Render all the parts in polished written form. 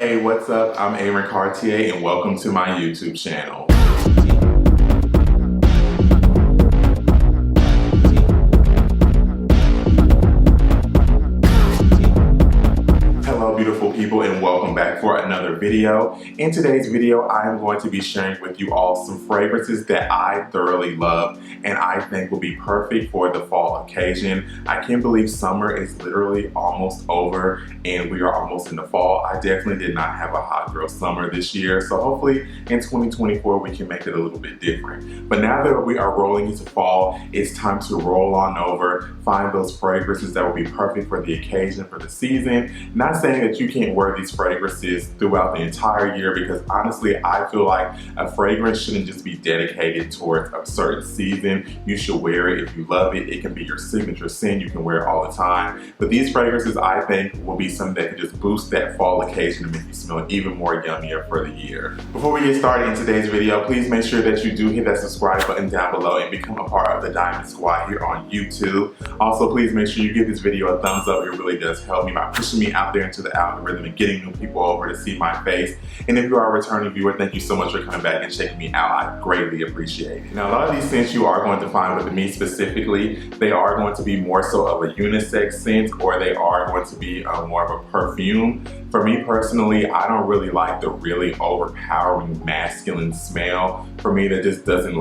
Hey, what's up? I'm Aaron Cartier and welcome to my YouTube channel. Hello beautiful people and welcome back for another video. In today's video, I am going to be sharing with you all some fragrances that I thoroughly love and I think will be perfect for the fall occasion. I can't believe summer is literally almost over and we are almost in the fall. I definitely did not have a hot girl summer this year, so hopefully in 2024 we can make it a little bit different. But now that we are rolling into fall, it's time to roll on over, find those fragrances that will be perfect for the occasion, for the season. Not saying that you can't wear these fragrances throughout the entire year, because honestly I feel like a fragrance shouldn't just be dedicated towards a certain season. You should wear it if you love it. It can be your signature scent. You can wear it all the time. But these fragrances I think will be something that can just boost that fall occasion and make you smell even more yummier for the year. Before we get started in today's video, please make sure that you do hit that subscribe button down below and become a part of the Diamond Squad here on YouTube. Also, please make sure you give this video a thumbs up. It really does help me by pushing me out there into the algorithm and getting new people over to see my face. And if you are a returning viewer, thank you so much for coming back and checking me out. I greatly appreciate it. Now, a lot of these scents you are going to find with me specifically, they are going to be more so of a unisex scent, or they are going to be more of a perfume. For me personally, I don't really like the really overpowering masculine smell. For me, that just doesn't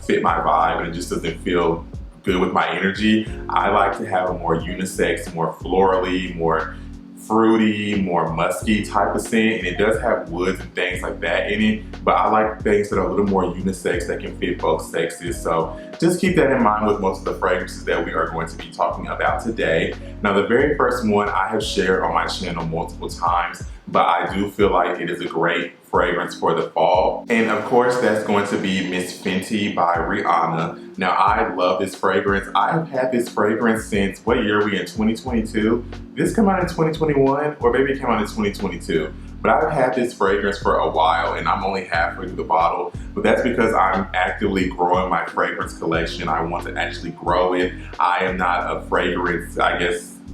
fit my vibe and it just doesn't feel good with my energy. I like to have a more unisex, more florally, more fruity, more musky type of scent, and it does have woods and things like that in it, but I like things that are a little more unisex that can fit both sexes. So just keep that in mind with most of the fragrances that we are going to be talking about today. Now, the very first one I have shared on my channel multiple times, but I do feel like it is a great fragrance for the fall. And of course, that's going to be Miss Fenty by Rihanna. Now, I love this fragrance. I have had this fragrance since, what year are we in, 2022? This came out in 2021, or maybe it came out in 2022. But I've had this fragrance for a while and I'm only halfway through the bottle, but that's because I'm actively growing my fragrance collection. I want to actually grow it. I am not a fragrance,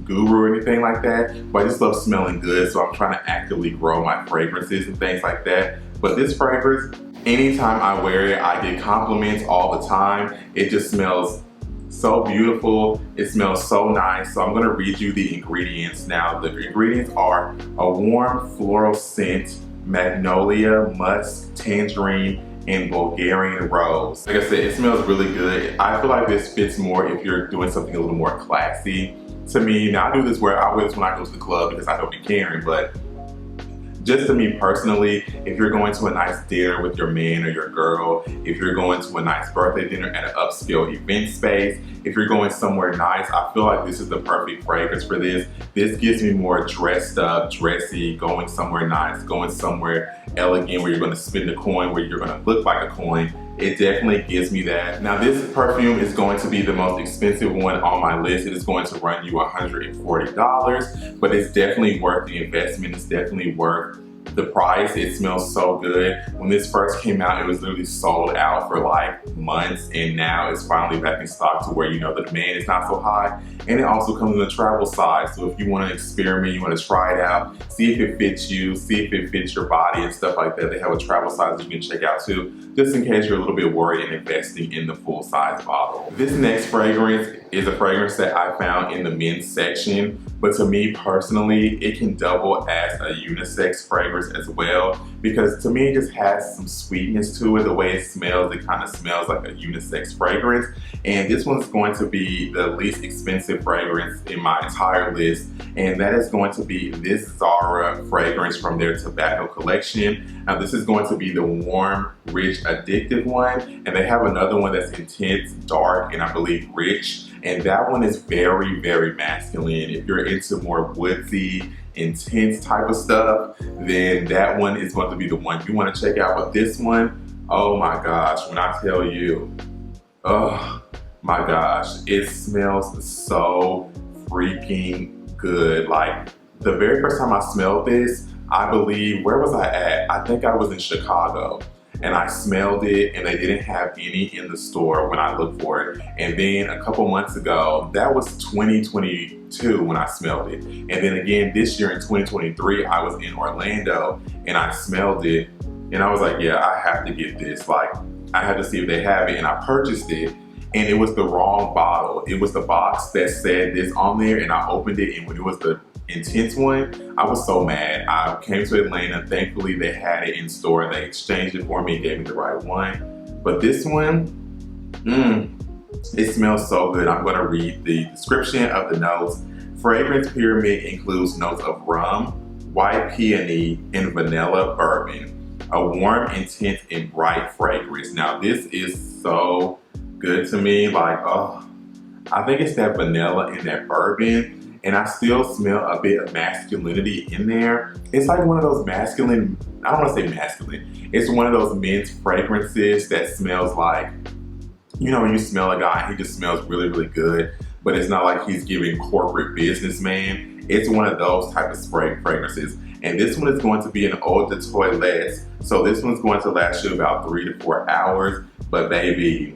guru or anything like that, but I just love smelling good, so I'm trying to actively grow my fragrances and things like that. But this fragrance, anytime I wear it, I get compliments all the time. It just smells so beautiful. It smells so nice. So I'm gonna read you the ingredients now. The ingredients are a warm floral scent, magnolia, musk, tangerine, and Bulgarian rose. Like I said, it smells really good. I feel like this fits more if you're doing something a little more classy. To me, now I wear this when I go to the club because I don't be caring, but just to me personally, if you're going to a nice dinner with your man or your girl, if you're going to a nice birthday dinner at an upscale event space, if you're going somewhere nice, I feel like this is the perfect fragrance for this. This gives me more dressed up, dressy, going somewhere nice, going somewhere elegant where you're going to spend a coin, where you're going to look like a coin. It definitely gives me that. Now, this perfume is going to be the most expensive one on my list. It is going to run you $140, but it's definitely worth the investment. It's definitely worth the price. It smells so good. When this first came out, it was literally sold out for like months, and now it's finally back in stock to where, you know, the demand is not so high. And it also comes in the travel size. So if you want to experiment, you want to try it out, see if it fits you, see if it fits your body and stuff like that. They have a travel size you can check out too, just in case you're a little bit worried in investing in the full size bottle. This next fragrance is a fragrance that I found in the men's section, but to me personally, it can double as a unisex fragrance as well, because to me it just has some sweetness to it. The way it smells, it kind of smells like a unisex fragrance. And this one's going to be the least expensive fragrance in my entire list, and that is going to be this Zara fragrance from their tobacco collection. Now, this is going to be the warm, rich, addictive one, and they have another one that's intense, dark, and I believe rich. And that one is very, very masculine. If you're into more woodsy, intense type of stuff, then that one is going to be the one you want to check out. But this one, oh my gosh, when I tell you, oh my gosh, it smells so freaking good. Like, the very first time I smelled this, I believe, where was I at? I think I was in Chicago. and I smelled it, and they didn't have any in the store when I looked for it. And then a couple months ago, that was 2022 when I smelled it. And then again this year in 2023, I was in Orlando and I smelled it, and I was like, yeah, I have to get this. Like, I have to see if they have it, and I purchased it. And it was the wrong bottle. It was the box that said this on there, and I opened it, and when it was the intense one, I was so mad. I came to Atlanta. Thankfully, they had it in store. They exchanged it for me, gave me the right one. But this one, it smells so good. I'm gonna read the description of the notes. Fragrance pyramid includes notes of rum, white peony, and vanilla bourbon. A warm, intense, and bright fragrance. Now, this is so good to me. Like, oh, I think it's that vanilla and that bourbon, and I still smell a bit of masculinity in there. It's like one of those masculine, I don't want to say masculine, it's one of those men's fragrances that smells like, you know, when you smell a guy, he just smells really, really good, but it's not like he's giving corporate businessman. It's one of those type of fragrances. And this one is going to be an eau de toilette. So this one's going to last you about 3 to 4 hours. But baby,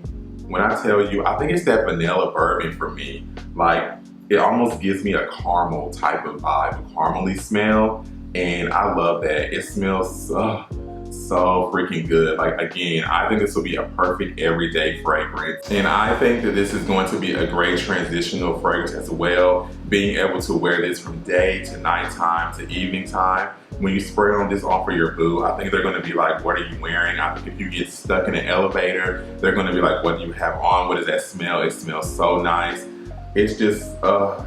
when I tell you, I think it's that vanilla bourbon for me. Like, it almost gives me a caramel type of vibe, a caramely smell. And I love that. It smells so freaking good. Like, again, I think this will be a perfect everyday fragrance. And I think that this is going to be a great transitional fragrance as well. Being able to wear this from day to nighttime to evening time. When you spray on this on for your boo, I think they're gonna be like, what are you wearing? I think if you get stuck in an elevator, they're gonna be like, what do you have on? What does that smell? It smells so nice. It's just,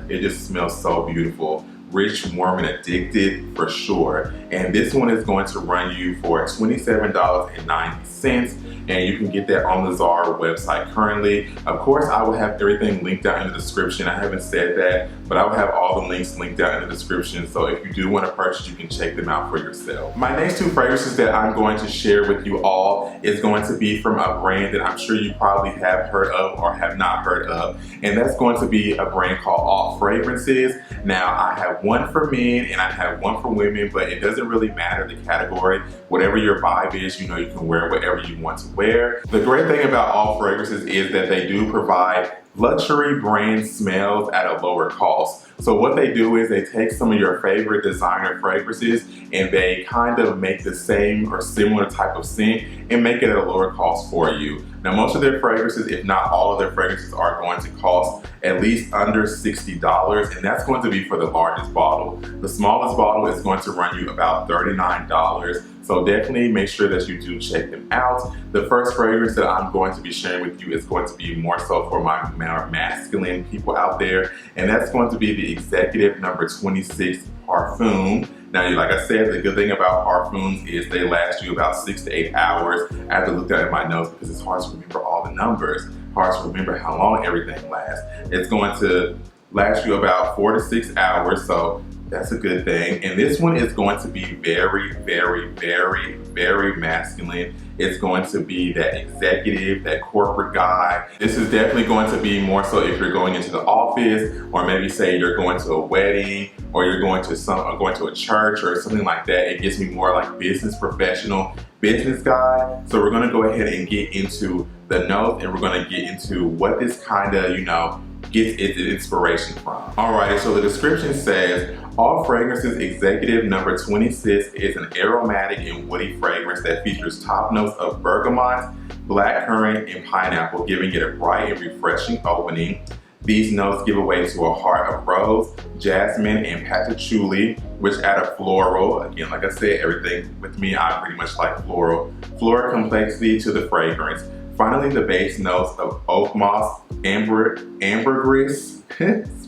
it just smells so beautiful. Rich, warm, and addicted for sure. And this one is going to run you for $27.90. And you can get that on the Zara website currently. Of course, I will have everything linked down in the description. I haven't said that, but I will have all the links linked down in the description. So if you do want to purchase, you can check them out for yourself. My next two fragrances that I'm going to share with you all is going to be from a brand that I'm sure you probably have heard of or have not heard of. And that's going to be a brand called All Fragrances. Now, I have one for men and I have one for women, but it doesn't really matter the category. Whatever your vibe is, you know, you can wear whatever you want to wear. The great thing about All Fragrances is that they do provide luxury brand smells at a lower cost. So what they do is they take some of your favorite designer fragrances and they kind of make the same or similar type of scent and make it at a lower cost for you. Now, most of their fragrances, if not all of their fragrances, are going to cost at least under $60, and that's going to be for the largest bottle. The smallest bottle is going to run you about $39. So definitely make sure that you do check them out. The first fragrance that I'm going to be sharing with you is going to be more so for my more masculine people out there, and that's going to be the Executive number 26 Parfum. Now, like I said, the good thing about parfums is they last you about 6 to 8 hours. I have to look down at my notes because it's hard to remember all the numbers, hard to remember how long everything lasts. It's going to last you about 4 to 6 hours, so that's a good thing. And this one is going to be very, very, very, very masculine. It's going to be that executive, that corporate guy. This is definitely going to be more so if you're going into the office, or maybe say you're going to a wedding, or you're going to a church or something like that. It gives me more like business professional, business guy. So we're gonna go ahead and get into the notes, and we're gonna get into what this kind of, you know, gets its inspiration from. Alright, so the description says, All Fragrances Executive number 26 is an aromatic and woody fragrance that features top notes of bergamot, blackcurrant, and pineapple, giving it a bright and refreshing opening. These notes give away to a heart of rose, jasmine, and patchouli, which add a floral, again, like I said, everything with me, I pretty much like floral complexity to the fragrance. Finally, the base notes of oak moss, ambergris,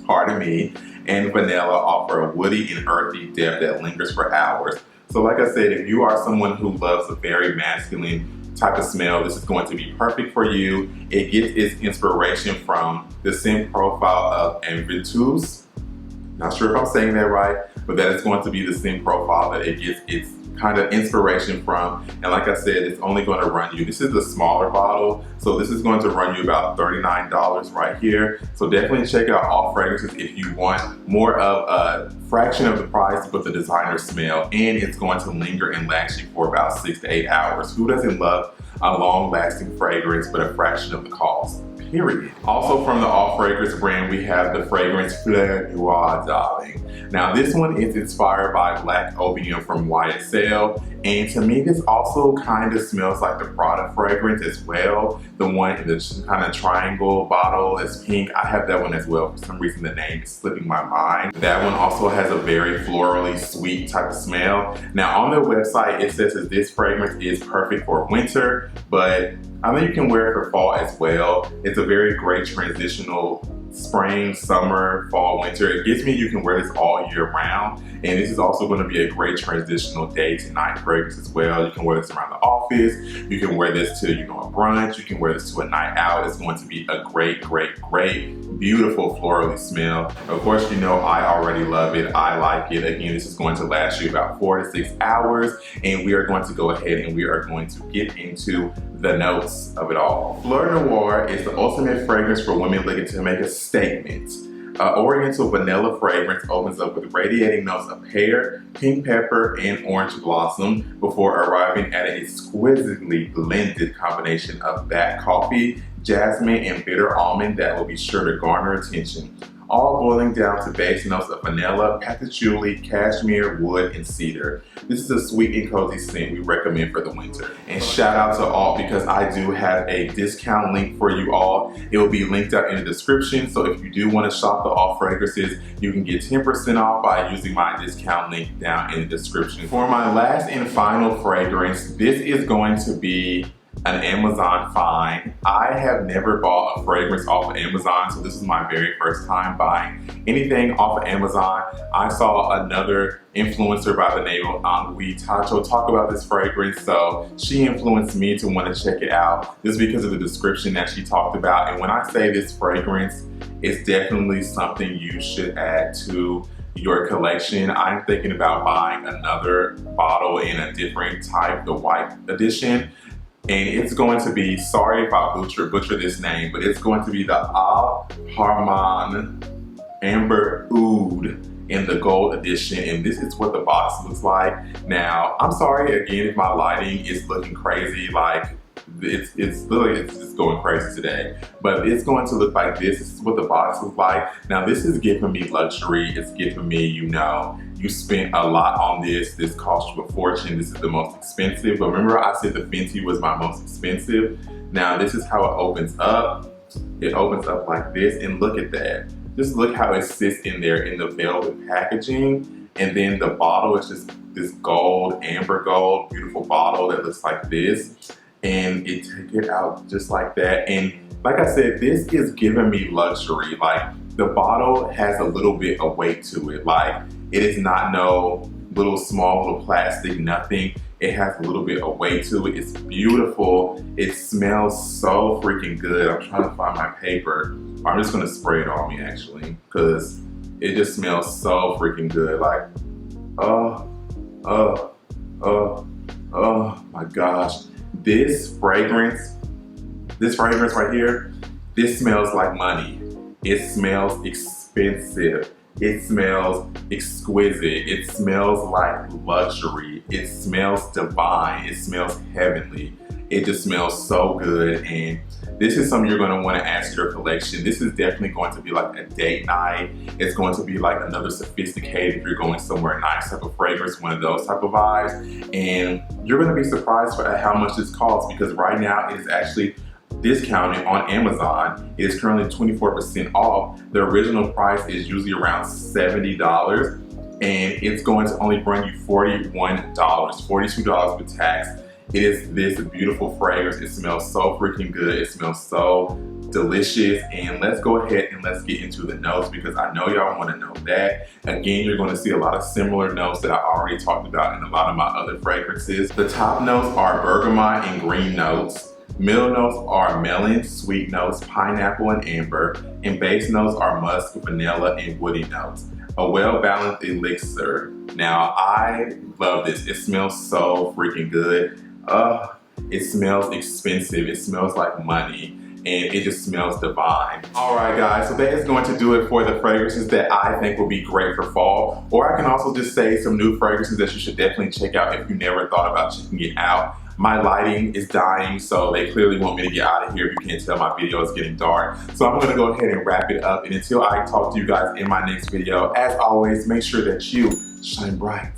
pardon me, and vanilla offer a woody and earthy depth that lingers for hours. So like I said, if you are someone who loves a very masculine type of smell, this is going to be perfect for you. It gets its inspiration from the scent profile of Inventus. Not sure if I'm saying that right, but that is going to be the same profile that it gets its kind of inspiration from. And like I said, it's only going to run you, this is a smaller bottle, so this is going to run you about $39 right here. So definitely check out all fragrances if you want more of a fraction of the price with the designer smell, and it's going to linger and last you for about 6 to 8 hours. Who doesn't love a long-lasting fragrance but a fraction of the cost? Period. Also from the All Fragrance brand, we have the fragrance Fleur Noir, darling. Now this one is inspired by Black Opium from YSL, and to me this also kind of smells like the Prada fragrance as well. The one in the kind of triangle bottle is pink. I have that one as well. For some reason the name is slipping my mind. That one also has a very florally sweet type of smell. Now on their website it says that this fragrance is perfect for winter, but I think you can wear it for fall as well. It's a very great transitional spring, summer, fall, winter. It gives me you can wear this all year round, and this is also going to be a great transitional day to night fragrance as well. You can wear this around the office, you can wear this to, you know, a brunch, you can wear this to a night out. It's going to be a great, beautiful florally smell. Of course, you know I already love it. I like it. Again, this is going to last you about 4 to 6 hours, and we are going to go ahead and we are going to get into the notes of it all. Fleur Noir is the ultimate fragrance for women looking to make a statement. Oriental vanilla fragrance opens up with radiating notes of pear, pink pepper, and orange blossom before arriving at an exquisitely blended combination of black coffee, jasmine, and bitter almond that will be sure to garner attention. All boiling down to base notes of vanilla, patchouli, cashmere, wood, and cedar. This is a sweet and cozy scent we recommend for the winter. And shout out to all, because I do have a discount link for you all. It will be linked out in the description, so if you do want to shop the All Fragrances, you can get 10% off by using my discount link down in the description. For my last and final fragrance, this is going to be an Amazon find. I have never bought a fragrance off of Amazon, so this is my very first time buying anything off of Amazon. I saw another influencer by the name of Angui Tacho talk about this fragrance, so she influenced me to want to check it out just because of the description that she talked about. And when I say this fragrance, it's definitely something you should add to your collection. I'm thinking about buying another bottle in a different type, the white edition. And it's going to be, sorry if I butcher this name, but it's going to be the Al Harman Amber Oud in the gold edition. And this is what the box looks like. Now, I'm sorry again if my lighting is looking crazy, like it's just going crazy today. But it's going to look like this. This is what the box looks like. Now, this is giving me luxury. It's giving me, you know, you spent a lot on this. This cost you a fortune. This is the most expensive. But remember I said the Fenty was my most expensive. Now this is how it opens up. It opens up like this, and look at that. Just look how it sits in there in the velvet packaging. And then the bottle is just this gold, amber gold, beautiful bottle that looks like this. And it take it out just like that. And like I said, this is giving me luxury. Like the bottle has a little bit of weight to it. Like it is not no little small little plastic, nothing. It has a little bit of weight to it. It's beautiful. It smells so freaking good. I'm trying to find my paper. I'm just gonna spray it on me actually, because it just smells so freaking good. Like, oh my gosh. This fragrance right here, this smells like money. It smells expensive. It smells exquisite. It smells like luxury. It smells divine. It smells heavenly. It just smells so good. And this is something you're going to want to add to your collection. This is definitely going to be like a date night. It's going to be like another sophisticated, if you're going somewhere nice type of fragrance, one of those type of vibes. And you're going to be surprised at how much this costs, because right now it is actually discounted on Amazon. It is currently 24% off. The original price is usually around $70, and it's going to only bring you $41, $42 with tax. It is this beautiful fragrance. It smells so freaking good. It smells so delicious. And let's go ahead and let's get into the notes, because I know y'all want to know that. Again, you're going to see a lot of similar notes that I already talked about in a lot of my other fragrances. The top notes are bergamot and green notes. Middle notes are melon, sweet notes, pineapple, and amber. And base notes are musk, vanilla, and woody notes. a well-balanced elixir. Now, I love this. It smells so freaking good. It smells expensive. It smells like money. And it just smells divine. All right, guys, so that is going to do it for the fragrances that I think will be great for fall. Or I can also just say some new fragrances that you should definitely check out if you never thought about checking it out. My lighting is dying, so they clearly want me to get out of here. If you can't tell, my video is getting dark. So I'm gonna go ahead and wrap it up. And until I talk to you guys in my next video, as always, make sure that you shine bright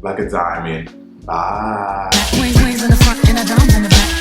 like a diamond. Bye. Wings in the front and a dime in the back.